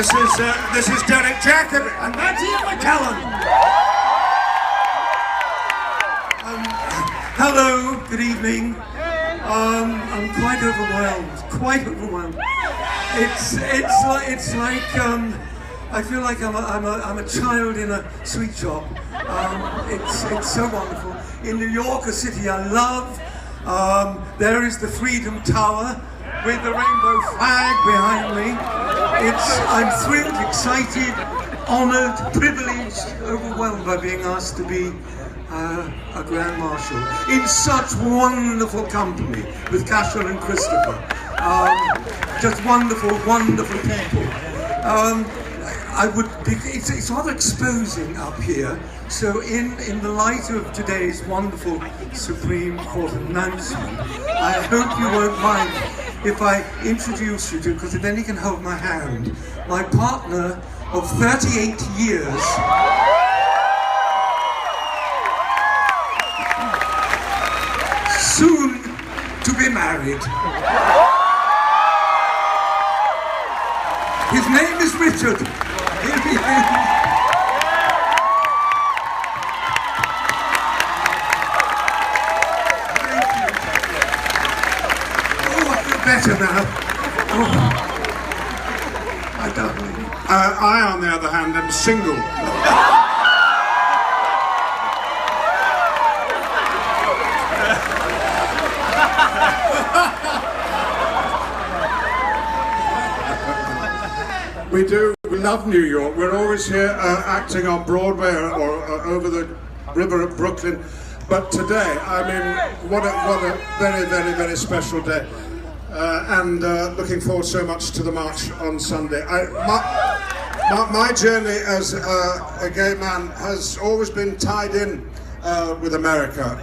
This is Derek Jacobi and McKellen. Hello, good evening. I'm quite overwhelmed. It's like I feel like I'm a child in a sweet shop. It's so wonderful. In New York, a city I love, there is the Freedom Tower with the rainbow flag behind me. I'm thrilled, excited, honoured, privileged, overwhelmed by being asked to be a Grand Marshal in such wonderful company with Cashel and Christopher. Just wonderful, wonderful people. It's rather exposing up here. So in the light of today's wonderful Supreme Court announcement, I hope you won't mind if I introduce you to, because then you can hold my hand, my partner of 38 years, soon to be married. His name is Richard. Here he is. Better now. I don't know. I, on the other hand, am single. We love New York. We're always here acting on Broadway or over the river at Brooklyn. But today, I mean, what a very, very, very special day. And looking forward so much to the march on Sunday. My journey as a gay man has always been tied in with America.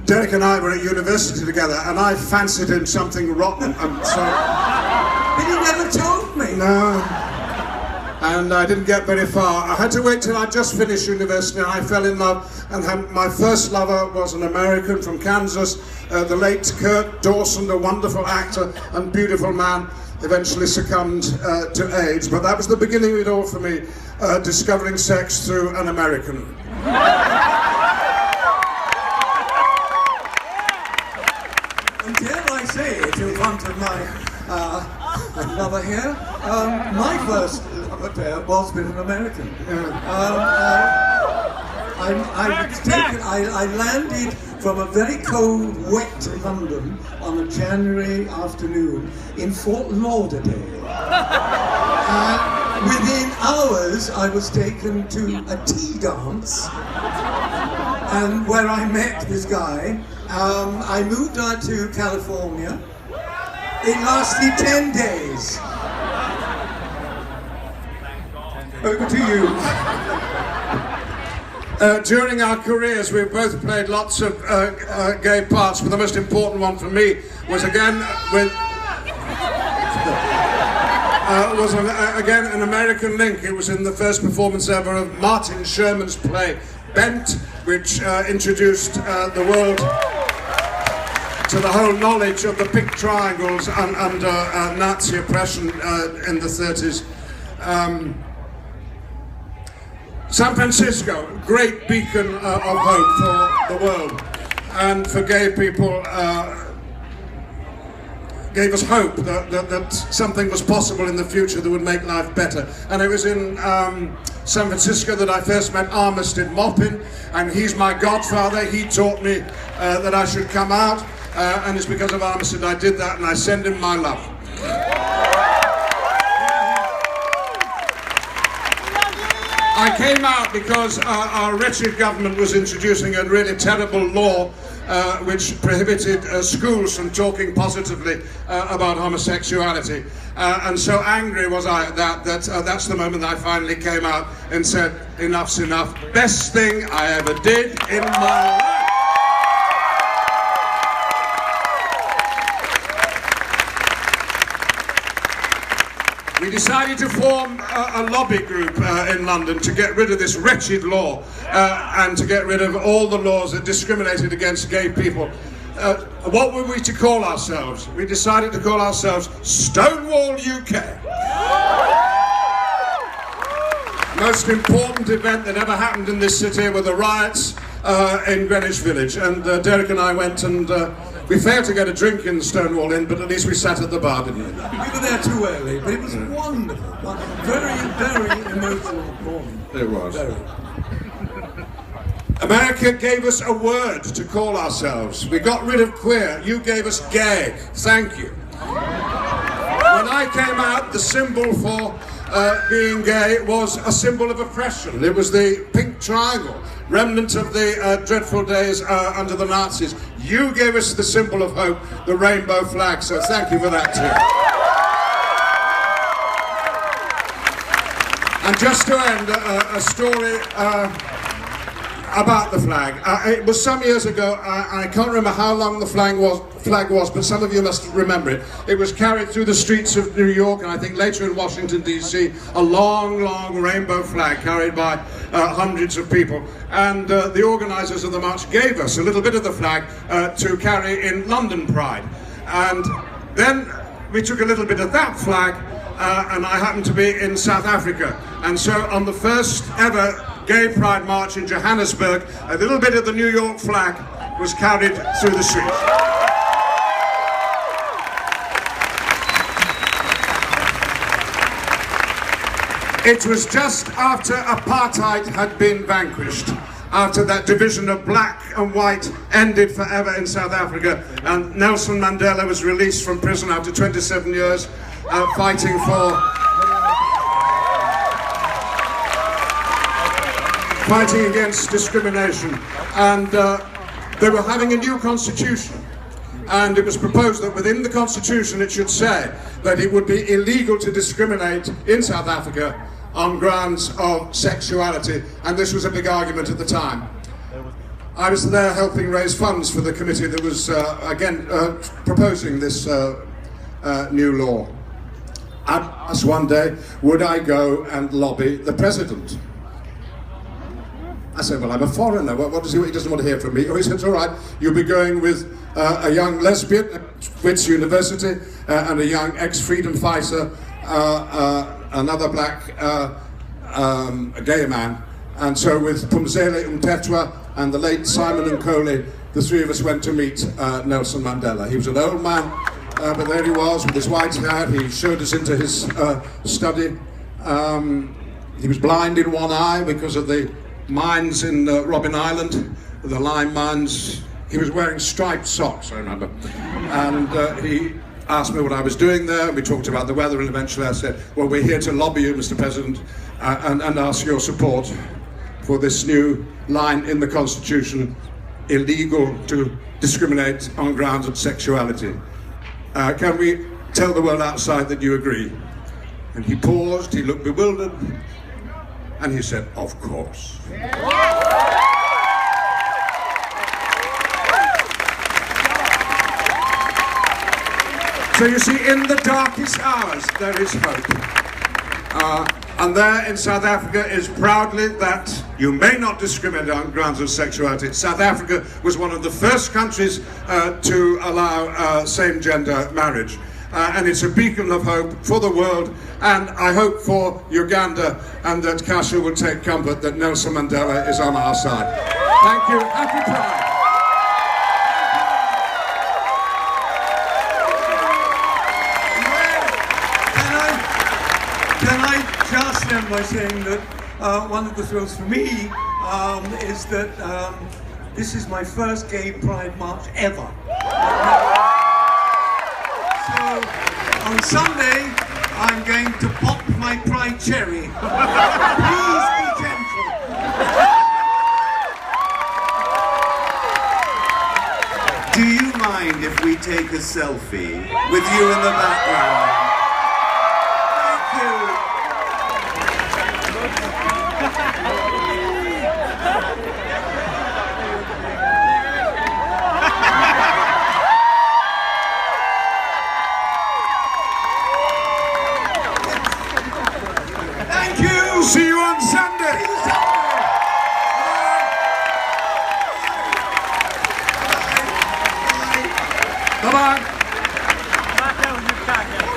Derek and I were at university together, and I fancied him something rotten. But he never told me. No. And I didn't get very far. I had to wait till I just finished university and I fell in love. And my first lover was an American from Kansas, the late Kurt Dawson, a wonderful actor and beautiful man, eventually succumbed to AIDS. But that was the beginning of it all for me, discovering sex through an American. And dare I say it in front of my lover here, my first love affair was with an American. I landed from a very cold, wet London on a January afternoon in Fort Lauderdale. Within hours, I was taken to a tea dance, and where I met this guy. I moved out to California. It lasted 10 days. Over to you. During our careers, we've both played lots of gay parts, but the most important one for me was again an American link. It was in the first performance ever of Martin Sherman's play Bent, which introduced the world to the whole knowledge of the pink triangles under Nazi oppression in the 30s. San Francisco, great beacon of hope for the world and for gay people, gave us hope that something was possible in the future that would make life better. And it was in San Francisco that I first met Armistead Maupin, and he's my godfather. He taught me that I should come out, and it's because of Armistead I did that, and I send him my love. I came out because our wretched government was introducing a really terrible law which prohibited schools from talking positively about homosexuality. And so angry was I at that's the moment that I finally came out and said, enough's enough. Best thing I ever did in my life. We decided to form a lobby group in London to get rid of this wretched law and to get rid of all the laws that discriminated against gay people. what were we to call ourselves? We decided to call ourselves Stonewall UK. Most important event that ever happened in this city were the riots in Greenwich Village, and Derek and I went, and we failed to get a drink in Stonewall Inn, but at least we sat at the bar, didn't we? We were there too early, but it was wonderful. Very, very emotional morning. It was. Very. America gave us a word to call ourselves. We got rid of queer. You gave us gay. Thank you. When I came out, the symbol for being gay was a symbol of oppression. It was the pink triangle, remnant of the dreadful days under the Nazis. You gave us the symbol of hope, the rainbow flag, so thank you for that too. And just to end, a story about the flag. It was some years ago. I can't remember how long the flag was, but some of you must remember it. It was carried through the streets of New York, and I think later in Washington DC, a long, long rainbow flag carried by hundreds of people. And the organisers of the march gave us a little bit of the flag to carry in London Pride. And then we took a little bit of that flag, and I happened to be in South Africa. And so on the first ever Gay Pride March in Johannesburg, a little bit of the New York flag was carried through the streets. It was just after apartheid had been vanquished, after that division of black and white ended forever in South Africa, and Nelson Mandela was released from prison after 27 years fighting against discrimination. And they were having a new constitution, and it was proposed that within the constitution it should say that it would be illegal to discriminate in South Africa on grounds of sexuality, and this was a big argument at the time. I was there helping raise funds for the committee that was proposing this new law. I asked one day, would I go and lobby the president? I said, well, I'm a foreigner. What does he doesn't want to hear from me? Oh, he said, it's all right. You'll be going with a young lesbian at Wits University and a young ex-freedom fighter, another black gay man. And so with Phumzile Mthethwa and the late Simon Nkoli, the three of us went to meet Nelson Mandela. He was an old man, but there he was with his white hat. He showed us into his study. He was blind in one eye because of the mines in Robben Island, the lime mines. He was wearing striped socks, I remember. And he asked me what I was doing there. We talked about the weather, and eventually I said, well, we're here to lobby you, Mr. President, and ask your support for this new line in the Constitution, illegal to discriminate on grounds of sexuality. Can we tell the world outside that you agree? And he paused, he looked bewildered, and he said, of course. So you see, in the darkest hours, there is hope. And there in South Africa is proudly that you may not discriminate on grounds of sexuality. South Africa was one of the first countries to allow same-gender marriage. And it's a beacon of hope for the world, and I hope for Uganda, and that Kasha will take comfort that Nelson Mandela is on our side. Thank you. Happy Pride. Can I just end by saying that one of the thrills for me is that this is my first gay pride march ever. So on Sunday, I'm going to pop my pride cherry. Please be gentle. Do you mind if we take a selfie with you in the background? Thank you. See you on Sunday. Bye-bye.